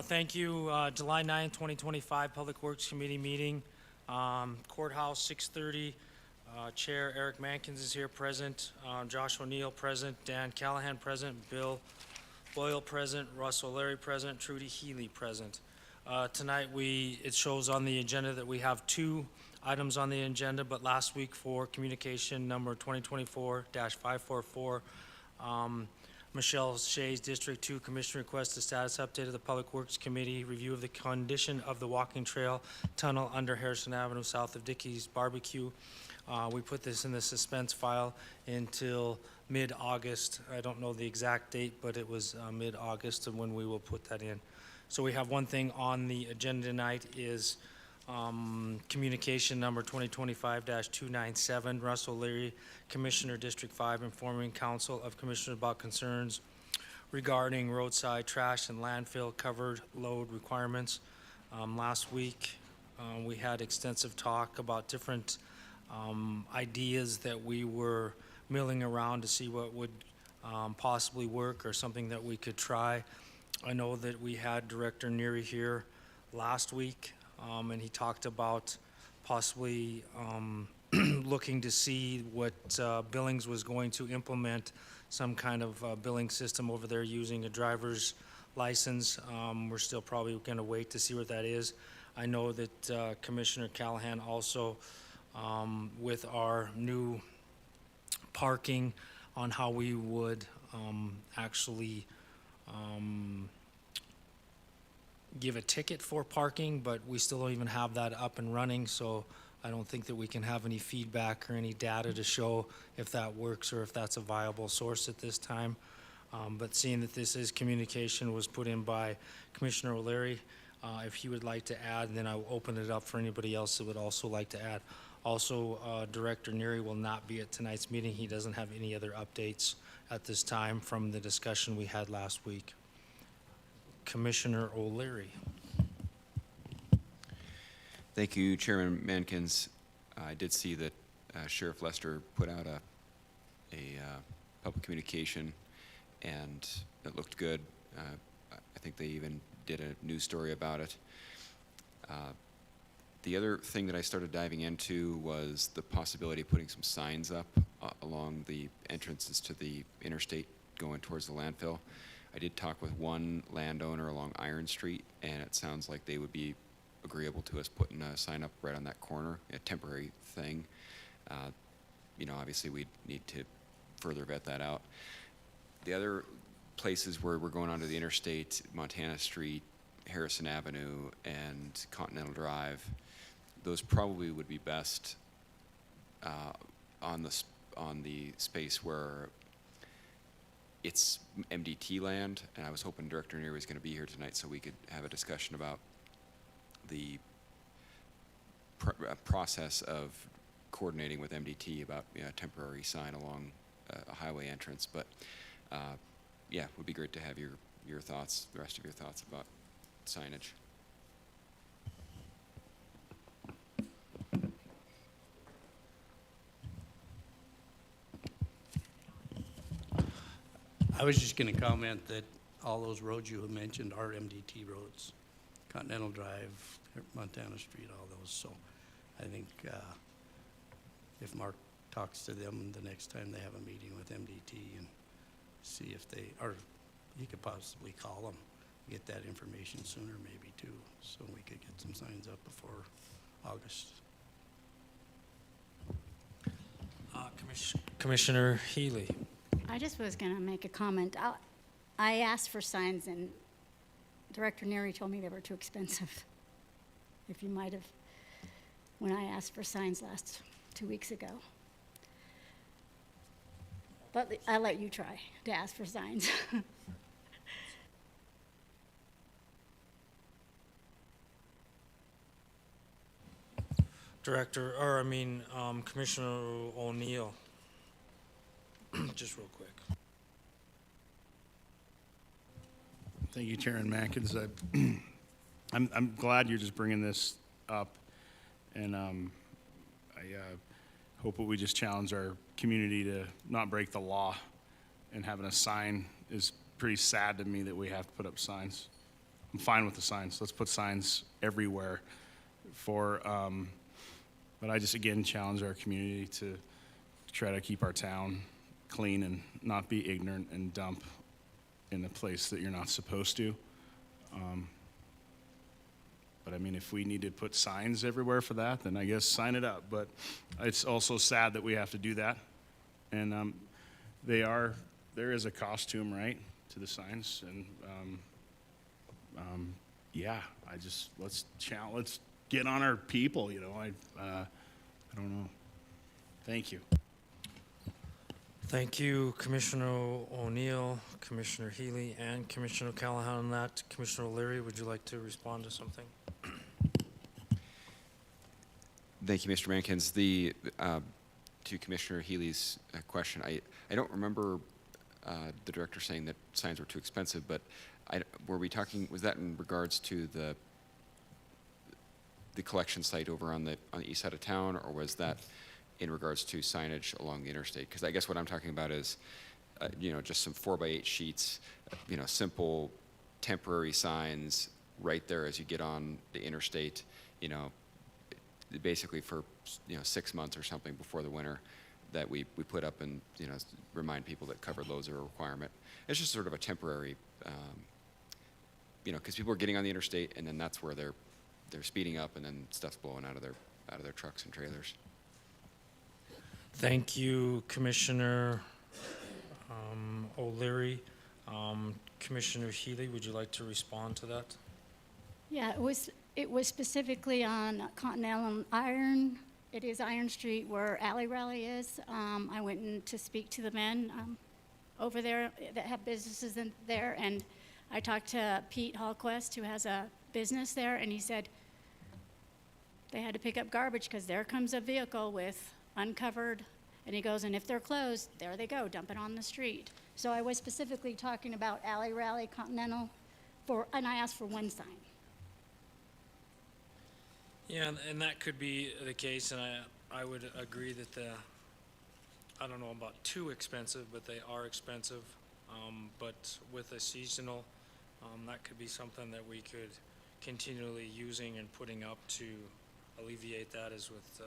Thank you. July 9th, 2025, Public Works Committee meeting. Courthouse, 6:30. Chair Eric Mankins is here present. Josh O'Neill present. Dan Callahan present. Bill Boyle present. Russ O'Leary present. Trudy Healy present. Tonight, it shows on the agenda that we have two items on the agenda, but last week for communication number 2024-544, Michelle Shays, District 2 Commissioner requests a status update of the Public Works Committee review of the condition of the walking trail tunnel under Harrison Avenue south of Dickey's Barbecue. We put this in the suspense file until mid-August. I don't know the exact date, but it was mid-August and when we will put that in. So we have one thing on the agenda tonight is communication number 2025-297, Russell Leary, Commissioner, District 5, informing Council of Commissioners about concerns regarding roadside trash and landfill covered load requirements. Last week, we had extensive talk about different ideas that we were milling around to see what would possibly work or something that we could try. I know that we had Director Neary here last week, and he talked about possibly looking to see what Billings was going to implement some kind of billing system over there using a driver's license. We're still probably going to wait to see what that is. I know that Commissioner Callahan also, with our new parking on how we would actually give a ticket for parking, but we still don't even have that up and running, so I don't think that we can have any feedback or any data to show if that works or if that's a viable source at this time. But seeing that this is communication was put in by Commissioner O'Leary, if he would like to add, then I will open it up for anybody else that would also like to add. Also, Director Neary will not be at tonight's meeting. He doesn't have any other updates at this time from the discussion we had last week. Commissioner O'Leary. Thank you, Chairman Mankins. I did see that Sheriff Lester put out a public communication, and it looked good. I think they even did a news story about it. The other thing that I started diving into was the possibility of putting some signs up along the entrances to the interstate going towards the landfill. I did talk with one landowner along Iron Street, and it sounds like they would be agreeable to us putting a sign up right on that corner, a temporary thing. You know, obviously we'd need to further vet that out. The other places where we're going onto the interstate, Montana Street, Harrison Avenue, and Continental Drive, those probably would be best on the space where it's MDT land, and I was hoping Director Neary was going to be here tonight so we could have a discussion about the process of coordinating with MDT about a temporary sign along a highway entrance. But yeah, it would be great to have your thoughts, the rest of your thoughts about signage. I was just going to comment that all those roads you have mentioned are MDT roads. Continental Drive, Montana Street, all those. So I think if Mark talks to them the next time they have a meeting with MDT and see if they, or he could possibly call them, get that information sooner maybe too, so we could get some signs up before August. Commissioner Healy. I just was going to make a comment. I asked for signs, and Director Neary told me they were too expensive. If you might have, when I asked for signs 2 weeks ago. But I'll let you try to ask for signs. Commissioner O'Neill. Just real quick. Thank you, Chairman Mankins. I'm glad you're just bringing this up, and I hope that we just challenge our community to not break the law, and having a sign is pretty sad to me that we have to put up signs. I'm fine with the signs. Let's put signs everywhere for, but I just, again, challenge our community to try to keep our town clean and not be ignorant and dump in a place that you're not supposed to. But I mean, if we need to put signs everywhere for that, then I guess sign it up. But it's also sad that we have to do that. And there is a cost to them, right, to the signs. And yeah, let's get on our people, you know. I don't know. Thank you. Thank you, Commissioner O'Neill, Commissioner Healy, and Commissioner Callahan on that. Commissioner O'Leary, would you like to respond to something? Thank you, Mr. Mankins. To Commissioner Healy's question, I don't remember the director saying that signs were too expensive, but were we talking, was that in regards to the collection site over on the east side of town, or was that in regards to signage along the interstate? Because I guess what I'm talking about is, just some 4x8 sheets, simple temporary signs right there as you get on the interstate, basically for 6 months or something before the winter, that we put up and remind people that covered loads are a requirement. It's just sort of a temporary, because people are getting on the interstate and then that's where they're speeding up and then stuff's blowing out of their trucks and trailers. Thank you, Commissioner O'Leary. Commissioner Healy, would you like to respond to that? Yeah, it was specifically on Continental and Iron. It is Iron Street where Alley Rally is. I went in to speak to the men over there that have businesses in there, and I talked to Pete Hallquist, who has a business there, and he said they had to pick up garbage because there comes a vehicle with uncovered, and he goes, and if they're closed, there they go, dump it on the street. So I was specifically talking about Alley Rally, Continental, and I asked for one sign. Yeah, and that could be the case, and I would agree that I don't know about too expensive, but they are expensive. But with a seasonal, that could be something that we could continually using and putting up to alleviate that, as with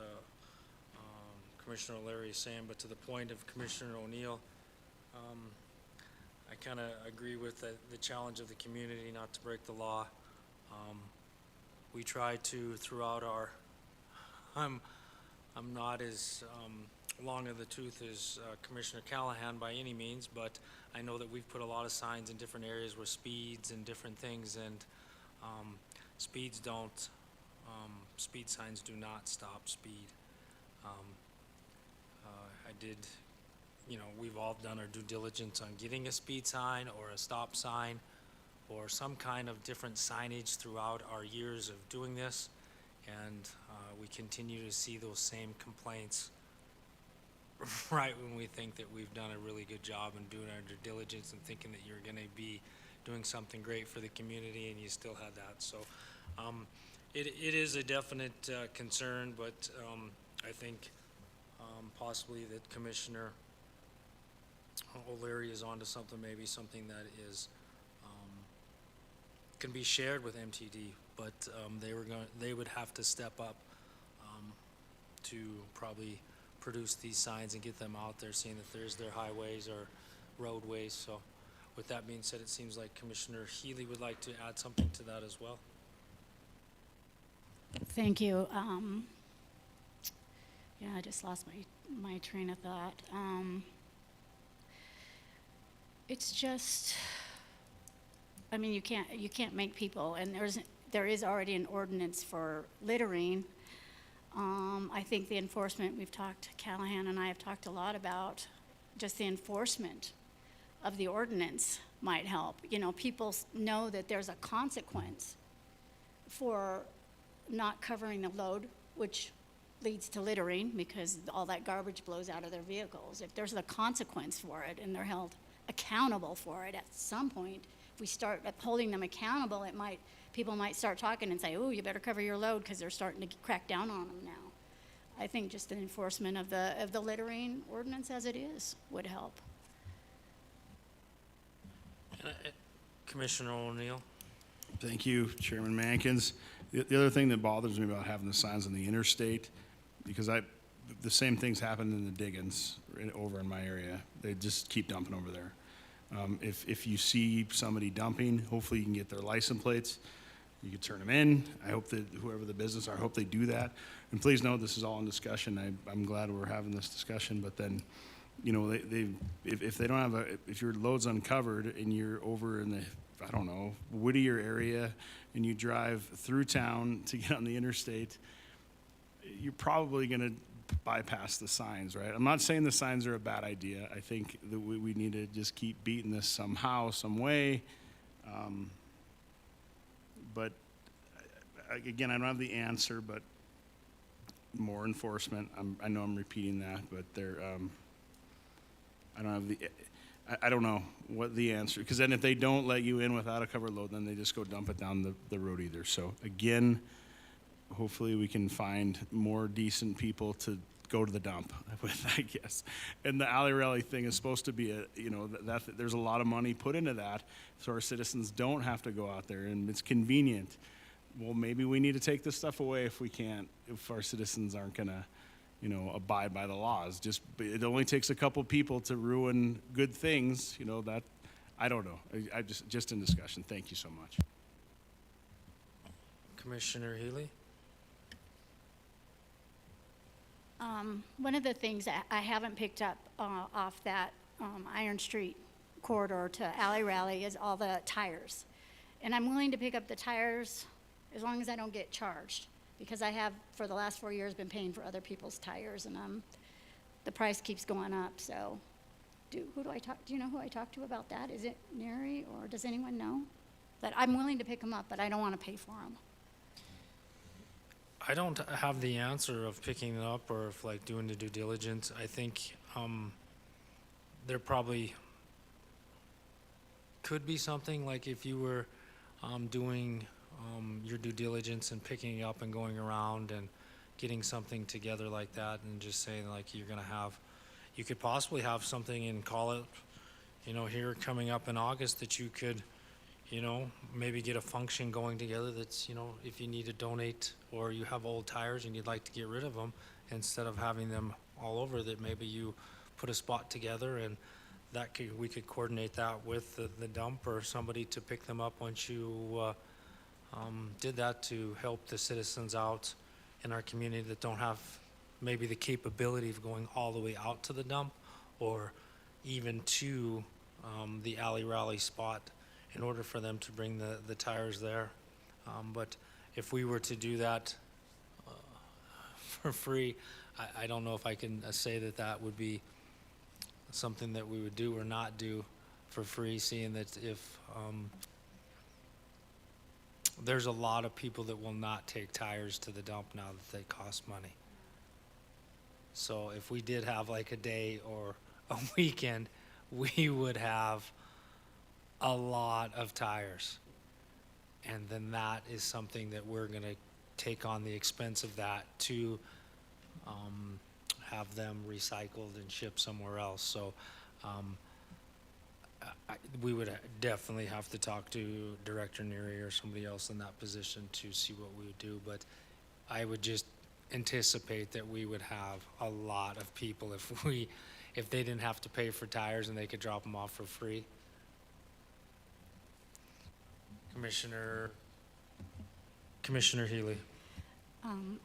Commissioner O'Leary is saying. But to the point of Commissioner O'Neill, I kind of agree with the challenge of the community not to break the law. We try to throughout our, I'm not as long of the tooth as Commissioner Callahan by any means, but I know that we've put a lot of signs in different areas where speeds and different things, and speed signs do not stop speed. We've all done our due diligence on getting a speed sign or a stop sign or some kind of different signage throughout our years of doing this, and we continue to see those same complaints right when we think that we've done a really good job in doing our due diligence and thinking that you're going to be doing something great for the community, and you still had that. So it is a definite concern, but I think possibly that Commissioner O'Leary is onto something, maybe something that is can be shared with MTD, but they would have to step up to probably produce these signs and get them out there, seeing that there's their highways or roadways. So with that being said, it seems like Commissioner Healy would like to add something to that as well. Thank you. Yeah, I just lost my train of thought. It's just, I mean, you can't make people, and there is already an ordinance for littering. I think the enforcement, Callahan and I have talked a lot about just the enforcement of the ordinance might help. People know that there's a consequence for not covering the load, which leads to littering because all that garbage blows out of their vehicles. If there's a consequence for it and they're held accountable for it at some point, if we start holding them accountable, people might start talking and say, oh, you better cover your load, because they're starting to crack down on them now. I think just an enforcement of the littering ordinance as it is would help. Commissioner O'Neill? Thank you, Chairman Mankins. The other thing that bothers me about having the signs on the interstate, because the same things happen in the Diggins over in my area. They just keep dumping over there. If you see somebody dumping, hopefully you can get their license plates. You could turn them in. I hope that whoever the business are, I hope they do that. And please know this is all in discussion. I'm glad we're having this discussion, but then, you know, if they don't have if your load's uncovered and you're over in the, I don't know, Whittier area and you drive through town to get on the interstate, you're probably going to bypass the signs, right? I'm not saying the signs are a bad idea. I think that we need to just keep beating this somehow, some way. But again, I don't have the answer, but more enforcement. I know I'm repeating that, but I don't have I don't know what the answer, because then if they don't let you in without a covered load, then they just go dump it down the road either. So again, hopefully we can find more decent people to go to the dump with, I guess. And the alley rally thing is supposed to be there's a lot of money put into that, so our citizens don't have to go out there, and it's convenient. Well, maybe we need to take this stuff away if our citizens aren't gonna, abide by the laws. It only takes a couple people to ruin good things, that, I don't know. I just in discussion. Thank you so much. Commissioner Healy? One of the things that I haven't picked up off that Iron Street corridor to Alley Rally is all the tires. And I'm willing to pick up the tires as long as I don't get charged, because I have, for the last 4 years, been paying for other people's tires, and the price keeps going up. So do you know who I talked to about that? Is it Neri, or does anyone know? That I'm willing to pick them up, but I don't want to pay for them. I don't have the answer of picking it up or of like doing the due diligence. I think there probably could be something like if you were doing your due diligence and picking it up and going around and getting something together like that, and just saying like you could possibly have something and call it, here coming up in August, that you could, maybe get a function going together that's, if you need to donate or you have old tires and you'd like to get rid of them, instead of having them all over, that maybe you put a spot together, and we could coordinate that with the dump or somebody to pick them up once you did that, to help the citizens out in our community that don't have maybe the capability of going all the way out to the dump or even to the alley rally spot in order for them to bring the tires there. But if we were to do that for free, I don't know if I can say that would be something that we would do or not do for free, seeing that if there's a lot of people that will not take tires to the dump now that they cost money. So if we did have like a day or a weekend, we would have a lot of tires. And then that is something that we're going to take on the expense of that to have them recycled and shipped somewhere else. So we would definitely have to talk to Director Neary or somebody else in that position to see what we would do. But I would just anticipate that we would have a lot of people if they didn't have to pay for tires and they could drop them off for free. Commissioner Healy.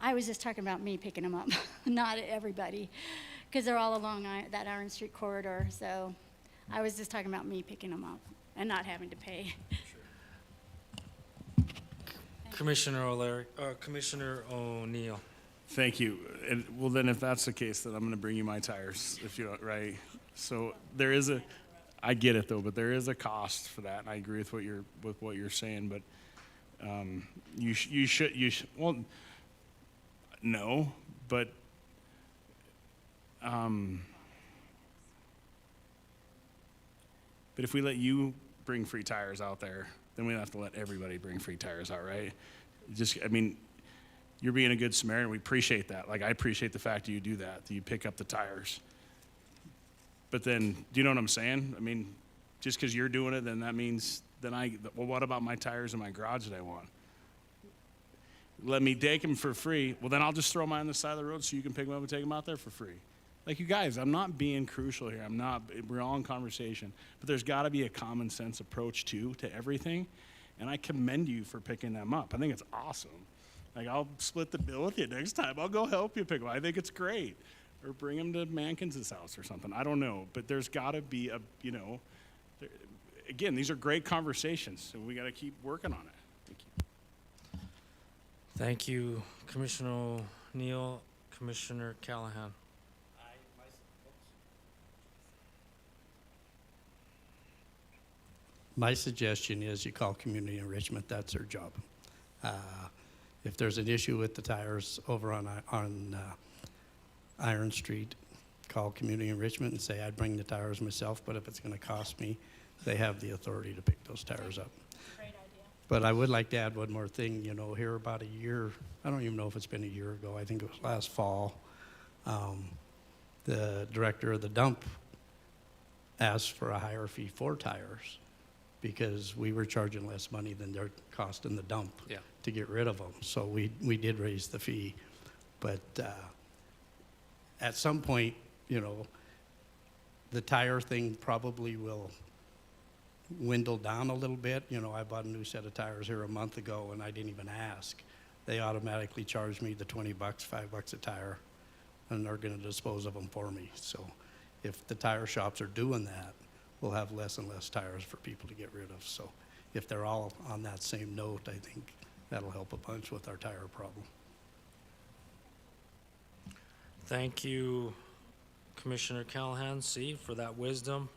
I was just talking about me picking them up, not everybody, because they're all along that Iron Street corridor. So I was just talking about me picking them up and not having to pay. Commissioner O'Neill. Thank you. And, well, then if that's the case, then I'm going to bring you my tires, if you don't, right? So there is I get it though, but there is a cost for that, and I agree with what you're saying. But you should well, no, but if we let you bring free tires out there, then we have to let everybody bring free tires out, right? You're being a good Samaritan. We appreciate that. Like, I appreciate the fact that you do that you pick up the tires. But then, do you know what I'm saying? Just because you're doing it, then that means Then well, what about my tires in my garage that I want? Let me take them for free. Well, then I'll just throw mine on the side of the road so you can pick them up and take them out there for free. Like, you guys, I'm not being crucial here. We're all in conversation. But there's got to be a common sense approach, too, to everything. And I commend you for picking them up. I think it's awesome. Like, I'll split the bill with you next time. I'll go help you pick them up. I think it's great. Or bring them to Mankins' house or something. I don't know. But there's got to be a, again, these are great conversations. So we got to keep working on it. Thank you. Thank you, Commissioner O'Neill. Commissioner Callahan. My suggestion is you call community enrichment. That's their job. If there's an issue with the tires over on Iron Street, call community enrichment and say, I'd bring the tires myself, but if it's going to cost me, they have the authority to pick those tires up. Great idea. But I would like to add one more thing. Here about a year, I don't even know if it's been a year ago, I think it was last fall, the director of the dump asked for a higher fee for tires because we were charging less money than they're costing the dump to get rid of them. So we did raise the fee. But at some point, the tire thing probably will dwindle down a little bit. I bought a new set of tires here a month ago and I didn't even ask. They automatically charged me the $20, $5 a tire, and they're going to dispose of them for me. So if the tire shops are doing that, we'll have less and less tires for people to get rid of. So if they're all on that same note, I think that'll help a bunch with our tire problem. Thank you, Commissioner Callahan, for that wisdom,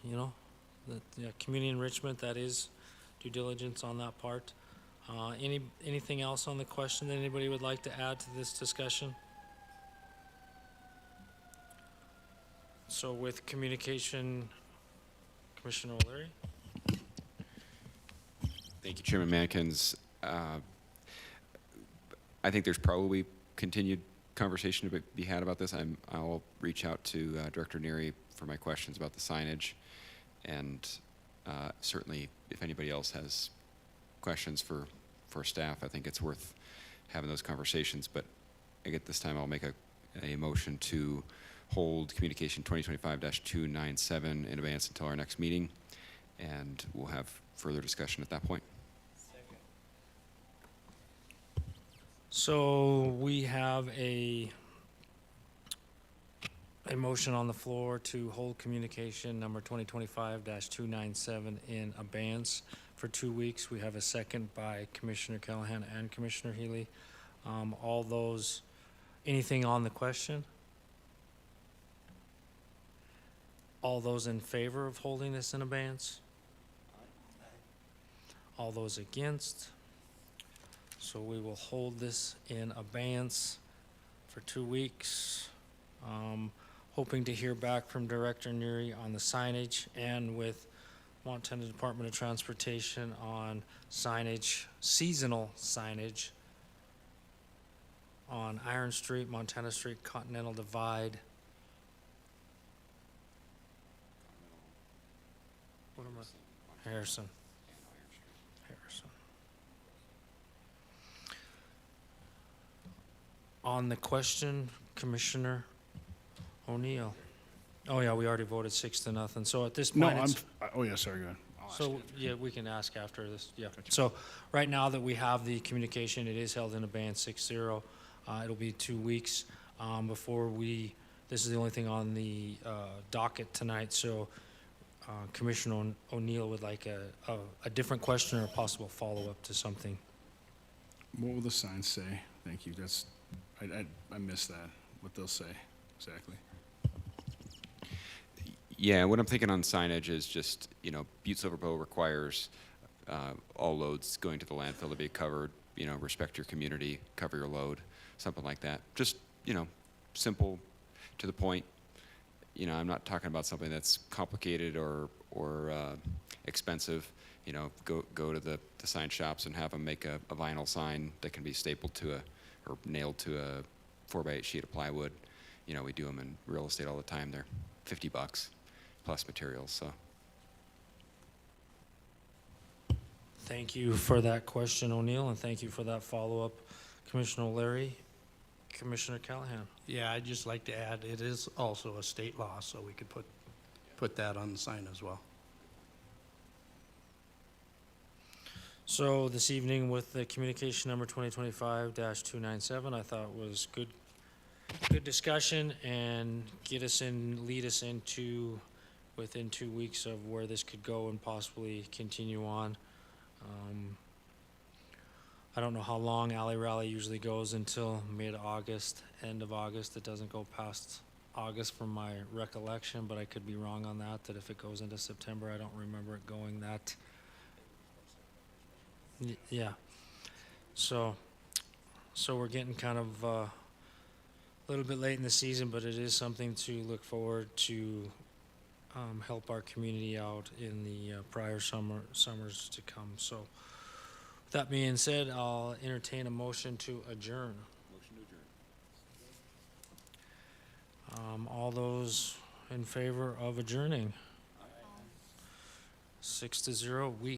community enrichment, that is due diligence on that part. Anything else on the question that anybody would like to add to this discussion? So with communication, Commissioner O'Leary? Thank you, Chairman Mankins. I think there's probably continued conversation to be had about this. I'll reach out to Director Neary for my questions about the signage, and certainly if anybody else has questions for staff, I think it's worth having those conversations. But at this time, I'll make a motion to hold communication 2025-297 in advance until our next meeting, and we'll have further discussion at that point. So we have a motion on the floor to hold communication number 2025-297 in abeyance for 2 weeks. We have a second by Commissioner Callahan and Commissioner Healy. Anything on the question? All those in favor of holding this in abeyance? All those against? So we will hold this in abeyance for 2 weeks. Hoping to hear back from Director Neary on the signage and with Montana Department of Transportation on signage, seasonal signage on Iron Street, Montana Street, Continental Divide. What am I? Harrison. On the question, Commissioner O'Neill. Oh yeah, we already voted 6-0. So at this point, Oh yeah, sorry, go ahead. I'll ask so you. yeah, we can ask after this. Yeah. So right now that we have the communication, it is held in abeyance 6-0. It'll be 2 weeks before we. This is the only thing on the docket tonight. So Commissioner O'Neill would like a different question or a possible follow-up to something. What will the signs say? Thank you. I missed that. What they'll say exactly. Yeah, what I'm thinking on signage is just, Butte-Silver requires all loads going to the landfill to be covered, respect your community, cover your load, something like that. Just, simple, to the point. I'm not talking about something that's complicated or expensive. Go to the sign shops and have them make a vinyl sign that can be stapled to or nailed to a 4x8 sheet of plywood. We do them in real estate all the time. They're $50 plus materials. So Thank you for that question, O'Neill, and thank you for that follow-up, Commissioner O'Leary. Commissioner Callahan. Yeah, I'd just like to add, it is also a state law, so we could put that on the sign as well. So this evening with the communication number 2025-297, I thought was good discussion and lead us into within 2 weeks of where this could go and possibly continue on. I don't know how long Alley Rally usually goes until mid-August, end of August. It doesn't go past August from my recollection, but I could be wrong on that if it goes into September, I don't remember it going that. Yeah. So we're getting kind of a little bit late in the season, but it is something to look forward to help our community out in the prior summers to come. So with that being said, I'll entertain a motion to adjourn. Motion to adjourn. All those in favor of adjourning? 6-0.